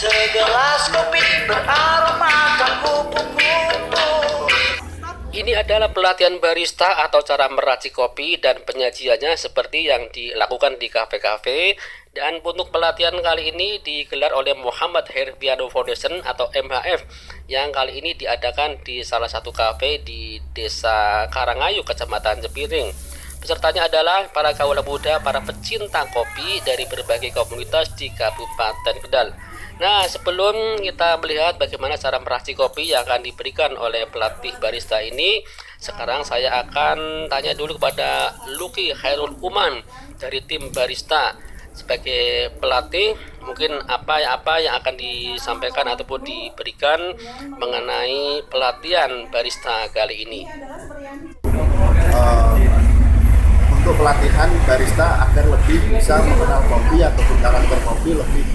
Segelas kopi beraromakan kupu-kupu. Ini adalah pelatihan barista atau cara meracik kopi dan penyajiannya seperti yang dilakukan di kafe-kafe. Dan untuk pelatihan kali ini digelar oleh Muhammad Herfiano Foundation atau MHF yang kali ini diadakan di salah satu kafe di Desa Karangayu, Kecamatan Jepiring. Pesertanya adalah para kaula muda, para pecinta kopi dari berbagai komunitas di Kabupaten Kendal. Nah, sebelum kita melihat bagaimana cara meracik kopi yang akan diberikan oleh pelatih barista ini, sekarang saya akan tanya dulu kepada Luki Khairul Uman dari tim barista. Sebagai pelatih, mungkin apa yang akan disampaikan ataupun diberikan mengenai pelatihan barista kali ini? Untuk pelatihan barista agar lebih bisa mengenal kopi ataupun karakter kopi lebih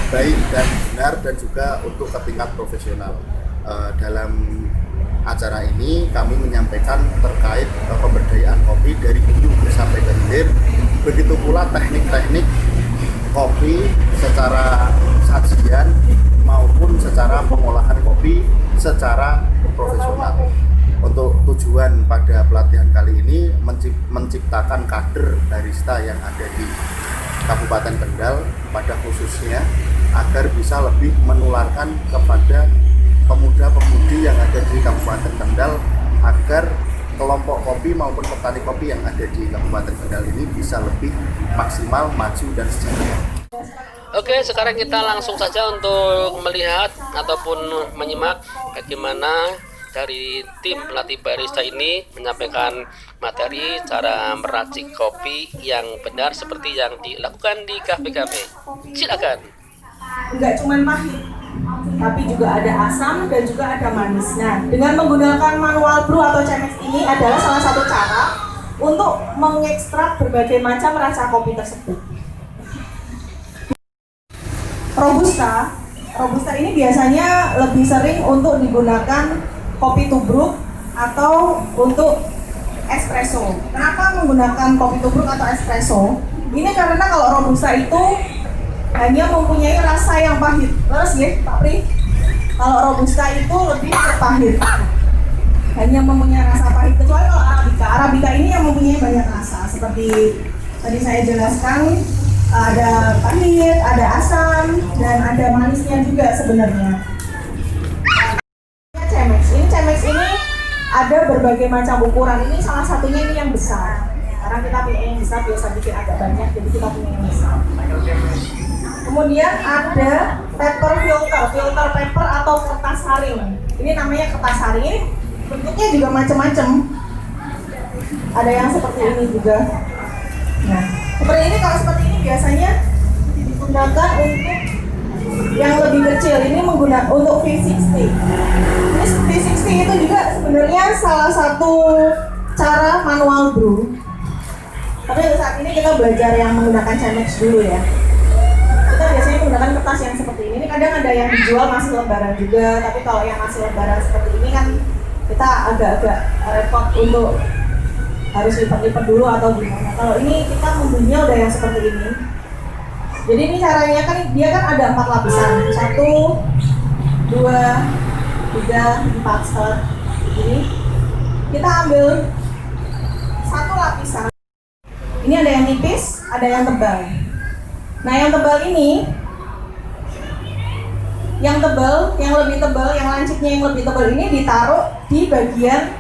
baik dan benar, dan juga untuk ke tingkat profesional. Dalam acara ini kami menyampaikan terkait pemberdayaan kopi dari hulu sampai ke hilir, begitu pula teknik-teknik kopi secara sajian maupun secara pengolahan kopi secara profesional. Untuk tujuan pada pelatihan kali ini menciptakan kader barista yang ada di Kabupaten Kendal pada khususnya, agar bisa lebih menularkan kepada pemuda-pemudi yang ada di Kabupaten Kendal, agar kelompok kopi maupun petani kopi yang ada di Kabupaten Kendal ini bisa lebih maksimal, maju, dan sejahtera. Oke, sekarang kita langsung saja untuk melihat ataupun menyimak bagaimana dari tim pelatih barista ini menyampaikan materi cara meracik kopi yang benar seperti yang dilakukan di kafe-kafe. Silakan. Enggak cuma pahit, tapi juga ada asam dan juga ada manis. Nah, dengan menggunakan manual brew atau Chemex ini adalah salah satu cara untuk mengekstrak berbagai macam rasa kopi tersebut. Robusta ini biasanya lebih sering untuk digunakan kopi tubruk atau untuk espresso. Kenapa menggunakan kopi tubruk atau espresso? Ini karena kalau robusta itu hanya mempunyai rasa yang pahit. Terus ya, Pak Pri? Kalau robusta itu lebih pahit, hanya mempunyai rasa pahit. Kecuali kalau Arabica ini yang mempunyai banyak rasa. Seperti tadi saya jelaskan, ada pahit, ada asam, dan ada manisnya juga sebenarnya. Chemex ini ada berbagai macam ukuran. Ini salah satunya ini yang besar. Karena kita punya yang besar, biasa bikin agak banyak, jadi kita punya yang besar. Kemudian ada filter paper atau kertas saring. Ini namanya kertas saring. Ini bentuknya juga macam-macam. Ada yang seperti ini juga. Nah, seperti ini, kalau seperti ini biasanya digunakan untuk yang lebih kecil. Ini menggunakan untuk V60. Ini V60 itu juga sebenarnya salah satu cara manual brew. Tapi saat ini kita belajar yang menggunakan Chemex dulu ya. Kita biasanya menggunakan kertas yang seperti ini. Ini kadang ada yang dijual masih lembaran juga, tapi kalau yang masih lembaran seperti ini kan kita agak-agak repot untuk harus lipat-lipat dulu atau gimana. Kalau ini kita membuatnya udah yang seperti ini. Jadi ini caranya kan, dia kan ada 4 lapisan. 1, 2, 3, 4 setelah ini. Kita ambil 1 lapisan. Ini ada yang tipis, ada yang tebal. Nah, yang tebal ini, yang lebih tebal, yang lancipnya yang lebih tebal ini ditaruh di bagian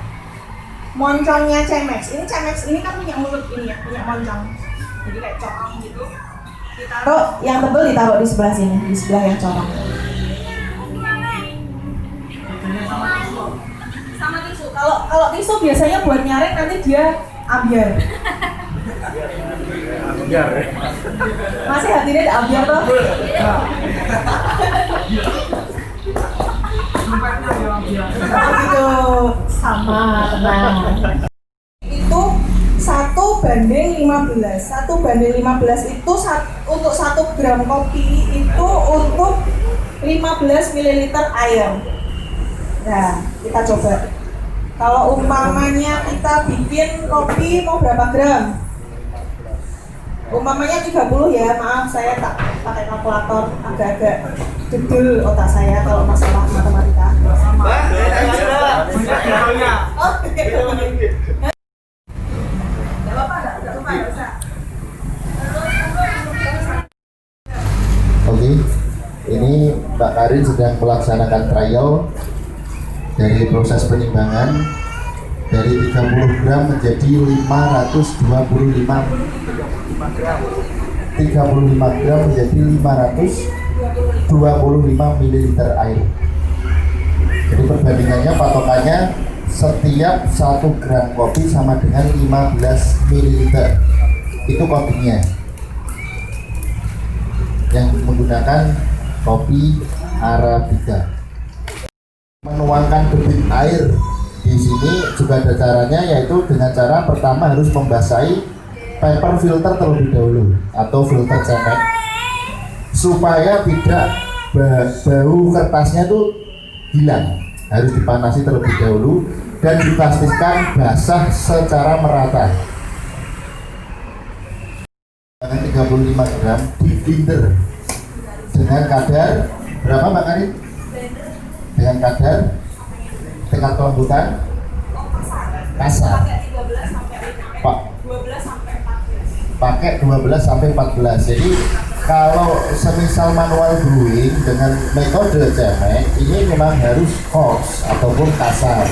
moncongnya Chemex. Ini Chemex ini kan punya mulut ini ya, punya moncong. Jadi kayak corong gitu. Ditaruh, yang tebal ditaruh di sebelah sini, di sebelah yang corong. Sama tisu. Kalau tisu biasanya buat nyaring, nanti dia ambiar. Masih hatinya ada ambiar toh? Itu sama, tenang. Itu 1:15. 1:15 itu untuk 1 gram kopi itu untuk 15 ml air. Nah, kita coba. Kalau umpamanya kita bikin kopi mau berapa gram? Umpamanya 30 ya, maaf saya tak pakai kalkulator, agak-agak debel otak saya kalau masalah matematika. Oke, ini Mbak Karin sedang melaksanakan trial dari proses penimbangan dari 30 gram menjadi 525 gram menjadi 525 ml air. Jadi perbandingannya patokannya setiap 1 gram kopi sama dengan 15 ml. Itu kopinya yang menggunakan kopi Arabica. Menuangkan debit air di sini juga ada caranya, yaitu dengan cara pertama harus membasahi paper filter terlebih dahulu atau filter cemek supaya tidak bau kertasnya itu hilang. Harus dipanasi terlebih dahulu dan dipastikan basah secara merata. 35 gram di blender dengan kadar berapa Mbak Karin? Dengan kadar tingkat kelembutan kasar pakai 12 sampai 14. Jadi kalau semisal manual brewing dengan metode cemek ini memang harus coarse ataupun kasar,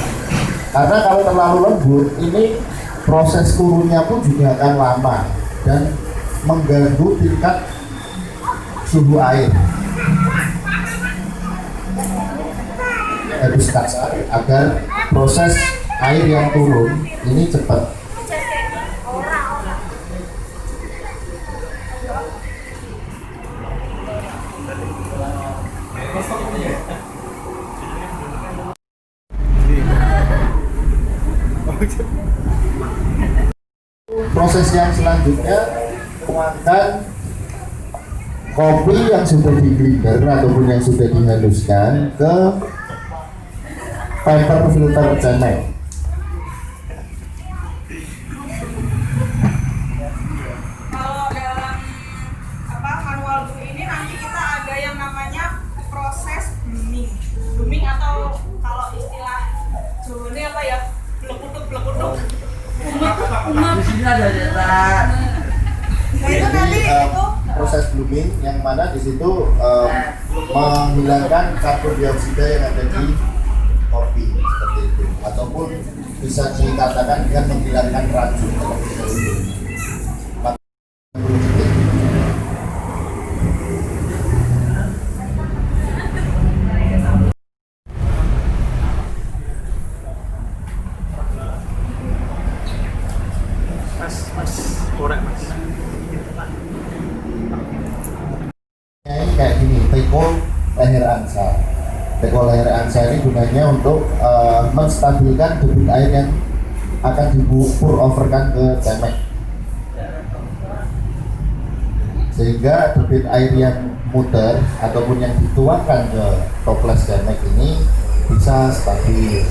karena kalau terlalu lembut ini proses turunnya pun juga akan lama dan mengganggu tingkat suhu air. Harus kasar agar proses air yang turun ini cepat. Proses yang selanjutnya tuangkan kopi yang sudah di blender ataupun yang sudah dihaluskan ke paper filter cemek. Kalau dalam manual brew ini nanti kita ada yang namanya proses blooming atau kalau istilah Jawanya apa ya, blekutuk. Di sini ada Nah itu nanti itu proses blooming yang mana di situ menghilangkan karbon dioksida yang ada di kopi seperti itu, ataupun bisa dikatakan dengan menghilangkan racun terlebih dahulu. Kayak gini, teko leher angsa. Teko leher angsa ini gunanya untuk menstabilkan debit air yang akan dipur overkan ke cemek, sehingga debit air yang muter ataupun yang dituangkan ke toples cemek ini bisa stabil.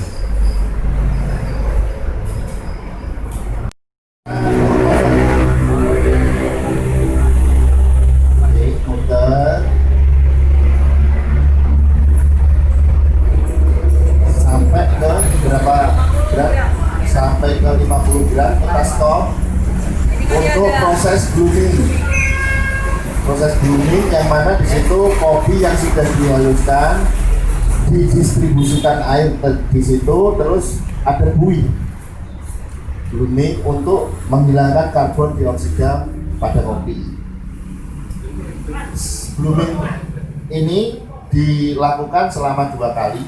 Sampai ke 50 gram kita stop untuk proses blooming. Proses blooming yang mana di situ kopi yang sudah dihaluskan didistribusikan air di situ, terus ada buih blooming untuk menghilangkan karbon dioksida pada kopi. Blooming ini dilakukan selama 2 kali.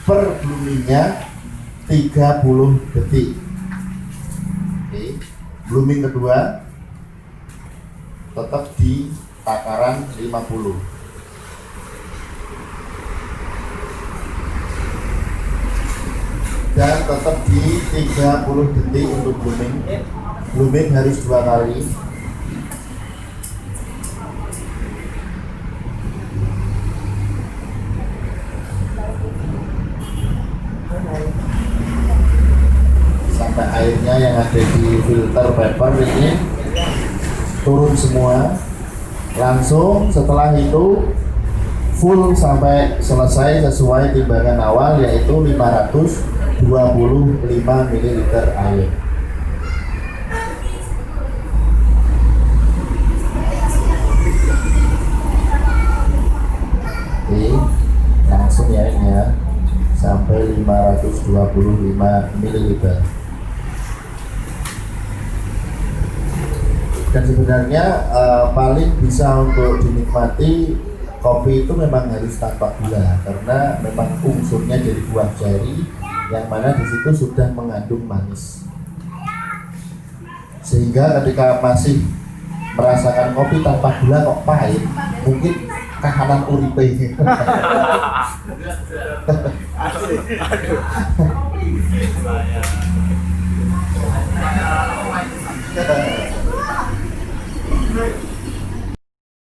Per bloomingnya 30 detik. Oke. Blooming kedua tetap di takaran 50. Dan tetap di 30 detik untuk blooming. Blooming harus 2 kali. Sampai airnya yang ada di filter paper ini turun semua. Langsung setelah itu full sampai selesai sesuai timbangan awal, yaitu 525 ml air. Oke, langsung ya ini ya, sampai 525 ml. Dan sebenarnya paling bisa untuk dinikmati kopi itu memang harus tanpa gula, karena memang unsurnya dari buah ceri yang mana di situ sudah mengandung manis, sehingga ketika masih merasakan kopi tanpa gula kok pahit, mungkin kahanan uripe.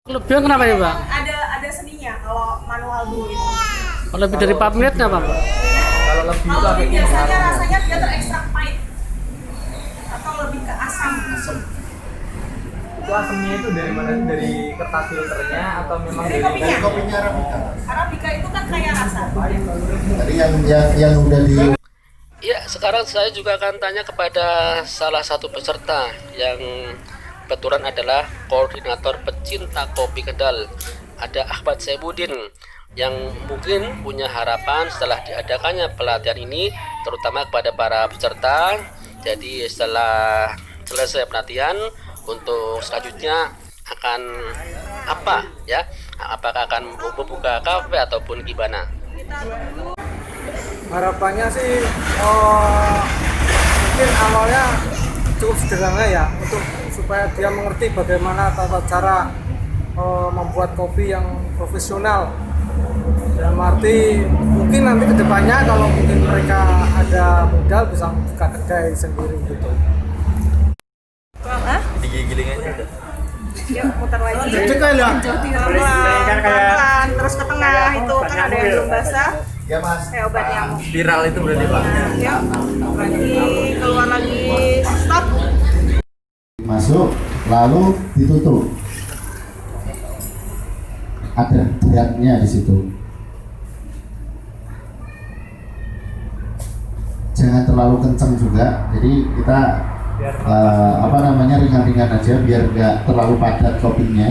Kelebihan kenapa ya, Pak? Ada seninya kalau manual brew itu. Kalau lebih dari 4 menit nggak, Pak? Kalau lebih biasanya rasanya dia terekstrak pahit atau lebih ke asam. Itu asamnya itu dari mana? Dari kertas filternya atau memang Dari Dari kopinya Arabica. Arabica itu kan kaya rasa. Tadi yang udah di Ya, sekarang saya juga akan tanya kepada salah satu peserta yang kebetulan adalah koordinator pecinta kopi Kendal. Ada Ahmad Saibuddin yang mungkin punya harapan setelah diadakannya pelatihan ini, terutama kepada para peserta. Jadi setelah selesai pelatihan, untuk selanjutnya akan apa ya? Apakah akan membuka kafe ataupun gimana? harapannya sih mungkin awalnya cukup sederhana ya, untuk supaya dia mengerti bagaimana tata cara membuat kopi yang profesional. Dalam arti mungkin nanti kedepannya kalau mungkin mereka ada modal bisa buka kedai sendiri gitu. Giling-gilingannya ada. Yuk muter lagi. Jadi kayak Pelan-pelan terus ke tengah itu kan ada yang belum basah. ya Mas. Kayak obat nyamuk. Viral itu berarti Pak. Yuk lagi keluar lagi stop. Masuk lalu ditutup. Ada beratnya di situ. Jangan terlalu kencang juga. Jadi kita ringan-ringan aja biar nggak terlalu padat kopinya.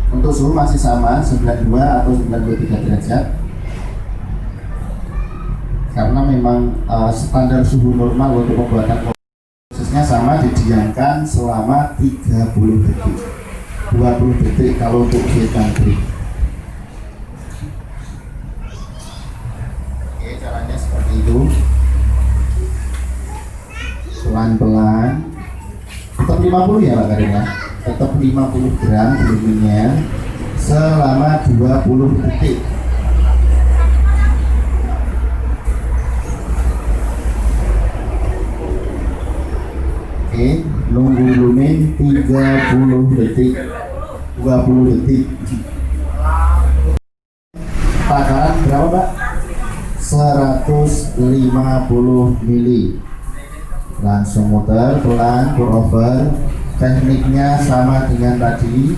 Untuk suhu masih sama 92 atau 93 derajat. Karena memang standar suhu normal untuk pembuatan kopi prosesnya sama, didiamkan selama 30 detik. 20 detik kalau untuk Vietnam drink. Oke, caranya seperti itu. Pelan-pelan. Tetap 50 ya Pak Karin ya. Tetap 50 gram volumenya selama 20 detik. Oke, nunggu lumen 30 detik, 20 detik. Takaran berapa Pak? 150 mili. Langsung muter, pelan, pour over. Tekniknya sama dengan tadi,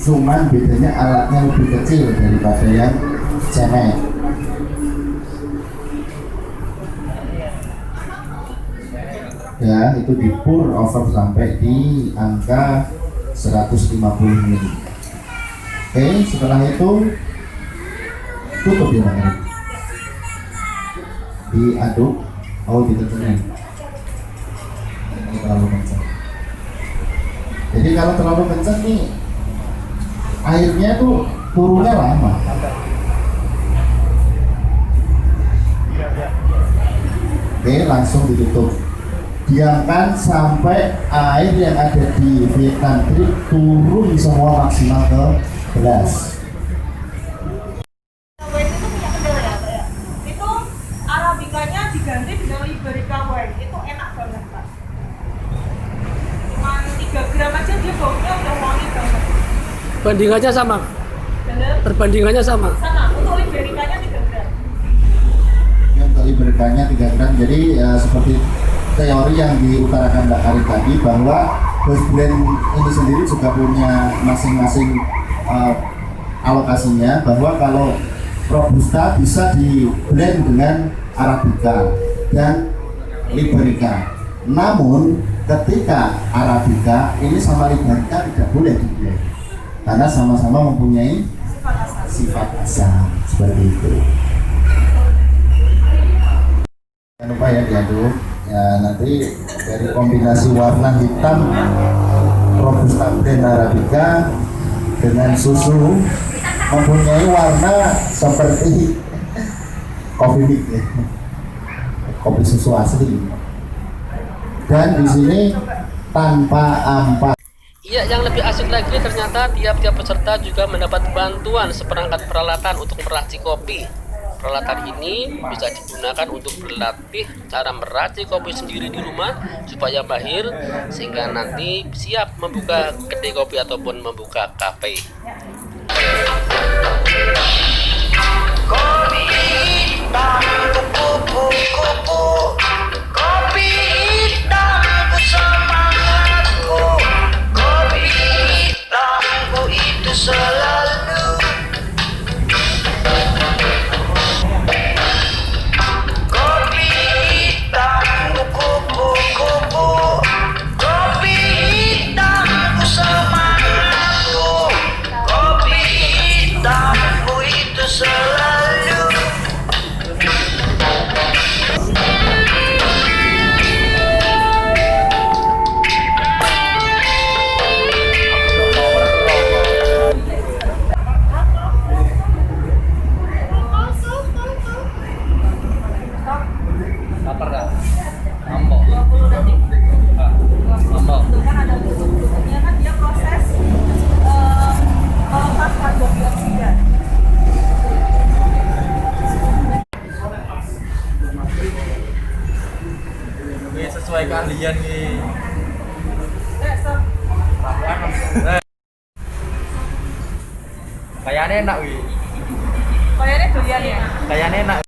cuman bedanya alatnya lebih kecil daripada yang cemek. Ya, itu di pour over sampai di angka 150 mili. Oke, setelah itu tutup ya Pak. Diaduk, dikencengin. Ini terlalu kencang. Jadi kalau terlalu kencang nih, airnya tuh turunnya lama. Oke, langsung ditutup. Diamkan sampai air yang ada di Vietnam drink turun semua maksimal ke gelas. Itu Arabicanya diganti dengan Liberica Wine. Itu enak banget Pak. Cuma 3 gram aja dia baunya udah wangi banget. Bandingannya sama. Perbandingannya sama. Sama, untuk Libericanya 3 gram. Untuk Liberica-nya 3 gram. Jadi seperti teori yang diutarakan Mbak Karin tadi, bahwa House blend ini sendiri juga punya masing-masing alokasinya, bahwa kalau Robusta bisa di blend dengan Arabica dan Liberica. Namun ketika Arabica ini sama Liberica tidak boleh di blend karena sama-sama mempunyai sifat asam seperti itu. Jangan lupa ya diaduk. Ya, nanti dari kombinasi warna hitam Robusta blend Arabica dengan susu mempunyai warna seperti kopi mix ya. Kopi susu asli. Dan di sini tanpa ampas. Iya, yang lebih asik lagi ternyata tiap-tiap peserta juga mendapat bantuan seperangkat peralatan untuk meracik kopi. Peralatan ini bisa digunakan untuk berlatih cara meracik kopi sendiri di rumah supaya mahir sehingga nanti siap membuka kedai kopi ataupun membuka kafe. Kopi hitam kupu-kupu, kopi hitamku semangatku, kopi hitamku itu selalu. Kopi hitamku kupu-kupu, kopi hitamku semangatku, kopi hitamku itu selalu. Kan ada bentuknya kan dia proses melepas karbon dioksida. Ini sesuai keahlian nih. Kayaknya enak wih. Kayaknya durian ya. Kayaknya enak.